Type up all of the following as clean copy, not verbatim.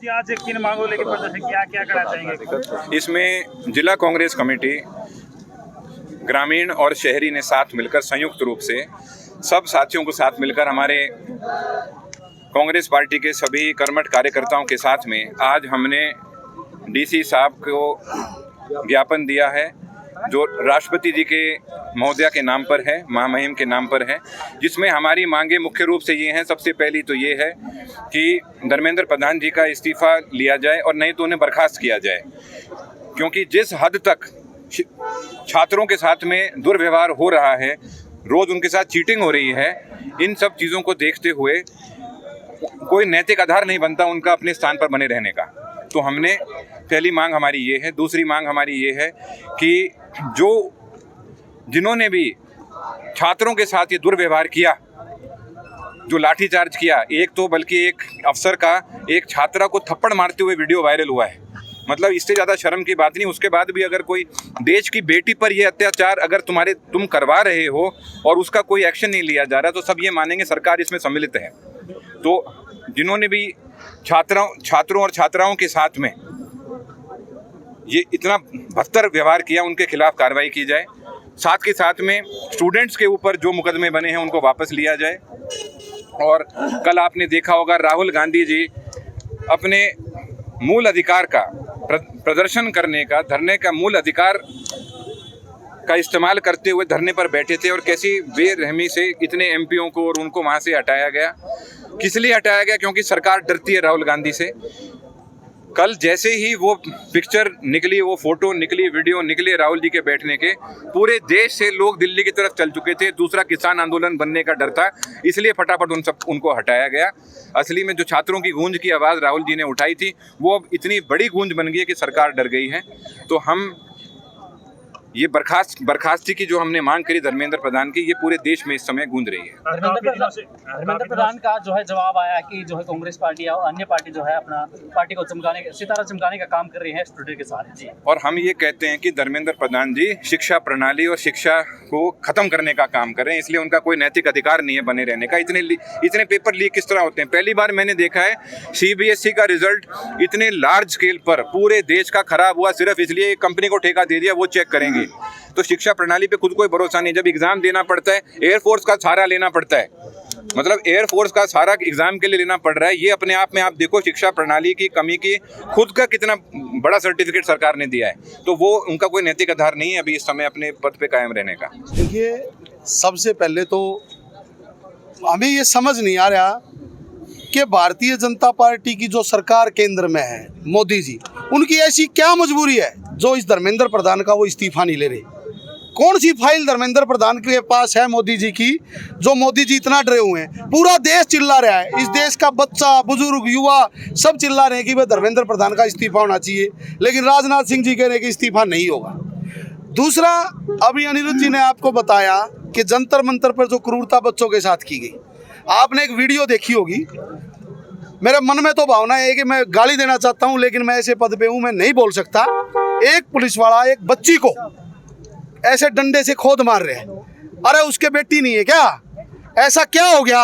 आज किन मांगों लेकर प्रदर्शन किया, क्या करना चाहेंगे? इसमें जिला कांग्रेस कमेटी, ग्रामीण और शहरी ने साथ मिलकर संयुक्त रूप से सब साथियों को साथ मिलकर हमारे कांग्रेस पार्टी के सभी कर्मठ कार्यकर्ताओं के साथ में आज हमने डीसी साहब को ज्ञापन दिया है जो राष्ट्रपति जी के महोदया के नाम पर है, महामहिम के नाम पर है, जिसमें हमारी मांगे मुख्य रूप से ये हैं। सबसे पहली तो ये है कि धर्मेंद्र प्रधान जी का इस्तीफा लिया जाए और नहीं तो उन्हें बर्खास्त किया जाए, क्योंकि जिस हद तक छात्रों के साथ में दुर्व्यवहार हो रहा है, रोज़ उनके साथ चीटिंग हो रही है, इन सब चीज़ों को देखते हुए कोई नैतिक आधार नहीं बनता उनका अपने स्थान पर बने रहने का। तो हमने पहली मांग हमारी ये है। दूसरी मांग हमारी ये है कि जिन्होंने भी छात्रों के साथ ये दुर्व्यवहार किया, जो लाठीचार्ज किया, एक तो बल्कि एक अफसर का एक छात्रा को थप्पड़ मारते हुए वीडियो वायरल हुआ है। मतलब इससे ज़्यादा शर्म की बात नहीं। उसके बाद भी अगर कोई देश की बेटी पर यह अत्याचार अगर तुम करवा रहे हो और उसका कोई एक्शन नहीं लिया जा रहा, तो सब ये मानेंगे सरकार इसमें सम्मिलित है। तो जिन्होंने भी छात्रों और छात्राओं के साथ में ये इतना बदतर व्यवहार किया, उनके खिलाफ कार्रवाई की जाए। साथ के साथ में स्टूडेंट्स के ऊपर जो मुकदमे बने हैं उनको वापस लिया जाए। और कल आपने देखा होगा राहुल गांधी जी अपने मूल अधिकार का प्रदर्शन करने का, धरने का मूल अधिकार का इस्तेमाल करते हुए धरने पर बैठे थे और कैसी बेरहमी से इतने एमपीओं को और उनको वहाँ से हटाया गया। किस लिए हटाया गया? क्योंकि सरकार डरती है राहुल गांधी से। कल जैसे ही वो पिक्चर निकली, वो फोटो निकली, वीडियो निकले राहुल जी के बैठने के, पूरे देश से लोग दिल्ली की तरफ चल चुके थे। दूसरा किसान आंदोलन बनने का डर था, इसलिए फटाफट उनको हटाया गया। असली में जो छात्रों की गूंज की आवाज़ राहुल जी ने उठाई थी, वो अब इतनी बड़ी गूंज बन गई है कि सरकार डर गई है। तो हम ये बर्खास्ती की जो हमने मांग करी धर्मेंद्र प्रधान की, ये पूरे देश में इस समय गूंज रही है। धर्मेंद्र प्रधान का जो है जवाब आया कि जो है कांग्रेस पार्टी और अन्य पार्टी जो है अपना पार्टी को सितारा चमकाने का काम कर रही है स्टूडेंट के साथ जी। और हम ये कहते हैं कि धर्मेंद्र प्रधान जी शिक्षा प्रणाली और शिक्षा को खत्म करने का काम कर रहे हैं, इसलिए उनका कोई नैतिक अधिकार नहीं है बने रहने का। इतने पेपर लीक किस तरह होते हैं? पहली बार मैंने देखा है CBSE का रिजल्ट इतने लार्ज स्केल पर पूरे देश का खराब हुआ सिर्फ इसलिए एक कंपनी को ठेका दे दिया, वो चेक करेंगे। तो शिक्षा प्रणाली पे खुद कोई भरोसा नहीं। जब एग्जाम देना पड़ता है, एयरफोर्स का सहारा लेना पड़ता है, मतलब एयरफोर्स का सहारा एग्जाम के लिए लेना पड़ रहा है। ये अपने आप में आप देखो शिक्षा प्रणाली की कमी की खुद का कितना बड़ा सर्टिफिकेट सरकार ने दिया है। तो वो उनका कोई नैतिक आधार नहीं है अभी इस समय अपने पद पे कायम रहने का। देखिए, सबसे पहले तो हमें ये समझ नहीं आ रहा कि भारतीय जनता पार्टी की जो सरकार केंद्र में है, मोदी जी, उनकी ऐसी क्या मजबूरी है जो इस धर्मेंद्र प्रधान का वो इस्तीफा नहीं ले रहे। कौन सी फाइल धर्मेंद्र प्रधान के पास है मोदी जी की जो मोदी जी इतना डरे हुए हैं? पूरा देश चिल्ला रहा है, इस देश का बच्चा, बुजुर्ग, युवा सब चिल्ला रहे हैं कि भाई धर्मेंद्र प्रधान का इस्तीफा होना चाहिए, लेकिन राजनाथ सिंह जी कह रहे हैं कि इस्तीफा नहीं होगा। दूसरा, अभी अनिरुद्ध जी ने आपको बताया कि जंतर मंतर पर जो क्रूरता बच्चों के साथ की गई, आपने एक वीडियो देखी होगी। मेरे मन में तो भावना है कि मैं गाली देना चाहता हूं, लेकिन मैं ऐसे पद पे हूं, मैं नहीं बोल सकता। एक पुलिस वाला एक बच्ची को ऐसे डंडे से खोद मार रहे हैं। अरे उसके बेटी नहीं है क्या? ऐसा क्या हो गया?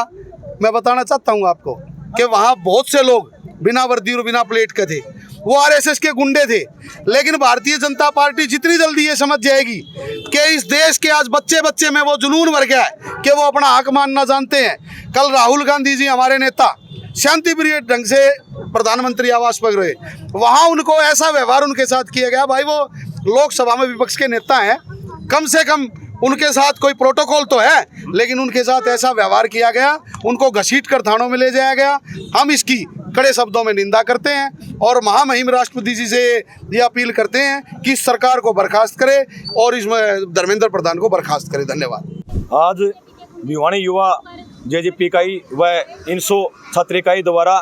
मैं बताना चाहता हूं आपको कि वहां बहुत से लोग बिना वर्दी और बिना प्लेट के थे, वो RSS के गुंडे थे। लेकिन भारतीय जनता पार्टी जितनी जल्दी ये समझ जाएगी कि इस देश के आज बच्चे बच्चे में वो जुनून भर गया है कि वो अपना हक मानना जानते हैं। कल राहुल गांधी जी हमारे नेता शांति प्रिय ढंग से प्रधानमंत्री आवास पर रहे, वहाँ उनको ऐसा व्यवहार उनके साथ किया गया। भाई वो लोकसभा में विपक्ष के नेता हैं, कम से कम उनके साथ कोई प्रोटोकॉल तो है, लेकिन उनके साथ ऐसा व्यवहार किया गया, उनको घसीट कर थानों में ले जाया गया। हम इसकी कड़े शब्दों में निंदा करते हैं और महामहिम राष्ट्रपति जी से ये अपील करते हैं कि सरकार को बर्खास्त करे और इसमें धर्मेंद्र प्रधान को बर्खास्त करे। धन्यवाद। आज भिवानी युवा JJP इकाई व INSO छात्र इकाई द्वारा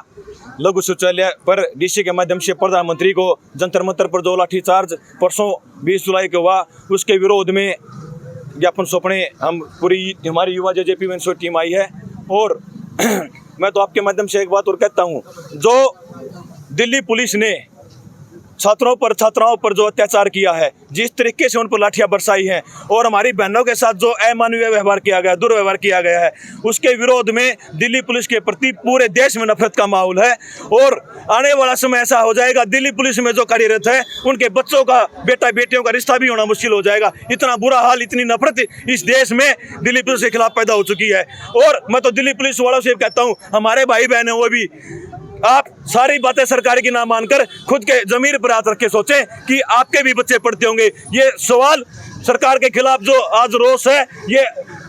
लघु शौचालय पर DC के माध्यम से प्रधानमंत्री को जंतर मंतर पर जो लाठीचार्ज परसों 20 जुलाई को हुआ, उसके विरोध में ज्ञापन सौंपने हम पूरी हमारी युवा JJP INSO टीम आई है। और मैं तो आपके माध्यम से एक बात और कहता हूँ, जो दिल्ली पुलिस ने छात्रों पर छात्राओं पर जो अत्याचार किया है, जिस तरीके से उन पर लाठियां बरसाई हैं और हमारी बहनों के साथ जो अमानवीय व्यवहार किया गया, दुर्व्यवहार किया गया है, उसके विरोध में दिल्ली पुलिस के प्रति पूरे देश में नफरत का माहौल है। और आने वाला समय ऐसा हो जाएगा, दिल्ली पुलिस में जो कार्यरत है उनके बच्चों का, बेटा बेटियों का रिश्ता भी होना मुश्किल हो जाएगा। इतना बुरा हाल, इतनी नफरत इस देश में दिल्ली पुलिस के खिलाफ पैदा हो चुकी है। और मैं तो दिल्ली पुलिस वालों से कहता हूँ, हमारे भाई बहन हैं वो भी, आप सारी बातें सरकार की ना मानकर खुद के जमीर पर हाथ रख के सोचें कि आपके भी बच्चे पढ़ते होंगे। ये सवाल सरकार के खिलाफ जो आज रोष है, ये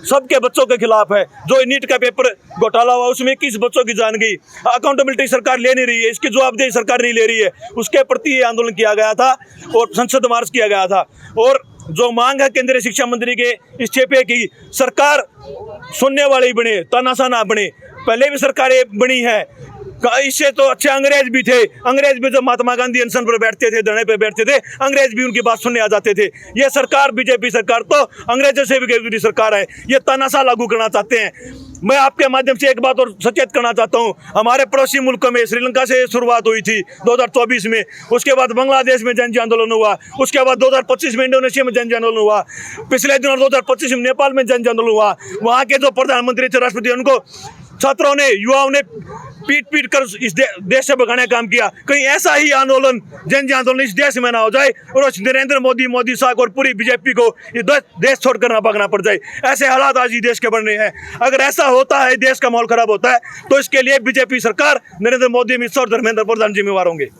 सबके बच्चों के खिलाफ है। जो नीट का पेपर घोटाला हुआ उसमें 21 बच्चों की जान गई, अकाउंटेबिलिटी सरकार ले नहीं रही है, इसकी जवाबदेही सरकार नहीं ले रही है। उसके प्रति ये आंदोलन किया गया था और संसद मार्च किया गया था। और जो मांग है केंद्रीय शिक्षा मंत्री के इस्तीफे की, सरकार सुनने वाली बने, तानाशाह ना बने। पहले भी सरकारें बनी है, इससे तो अच्छे अंग्रेज भी थे। अंग्रेज भी जब महात्मा गांधी अनशन पर बैठते थे, धरने पर बैठते थे, अंग्रेज भी उनकी बात सुनने आ जाते थे। ये सरकार, बीजेपी सरकार तो अंग्रेजों से भी गहरी सरकार है, ये तानाशाह लागू करना चाहते हैं। मैं आपके माध्यम से एक बात और सचेत करना चाहता हूँ, हमारे पड़ोसी मुल्कों में श्रीलंका से शुरुआत हुई थी 2024 में, उसके बाद बांग्लादेश में जनजातीय आंदोलन हुआ, उसके बाद 2025 में इंडोनेशिया में जनजातीय आंदोलन हुआ, पिछले दिनों 2025 में नेपाल में जनजातीय आंदोलन हुआ। वहाँ के जो प्रधानमंत्री थे, राष्ट्रपति, उनको छात्रों ने, युवाओं ने पीट पीट कर इस देश से भगाने का काम किया। कहीं ऐसा ही आंदोलन, जनजातीय आंदोलन इस देश में ना हो जाए और नरेंद्र मोदी साहब और पूरी बीजेपी को ये देश छोड़कर ना भागना पड़ जाए। ऐसे हालात आज ही देश के बन रहे हैं। अगर ऐसा होता है, देश का माहौल खराब होता है, तो इसके लिए बीजेपी सरकार, नरेंद्र मोदी, अमित शाह और धर्मेंद्र प्रधान जिम्मेवार होंगे।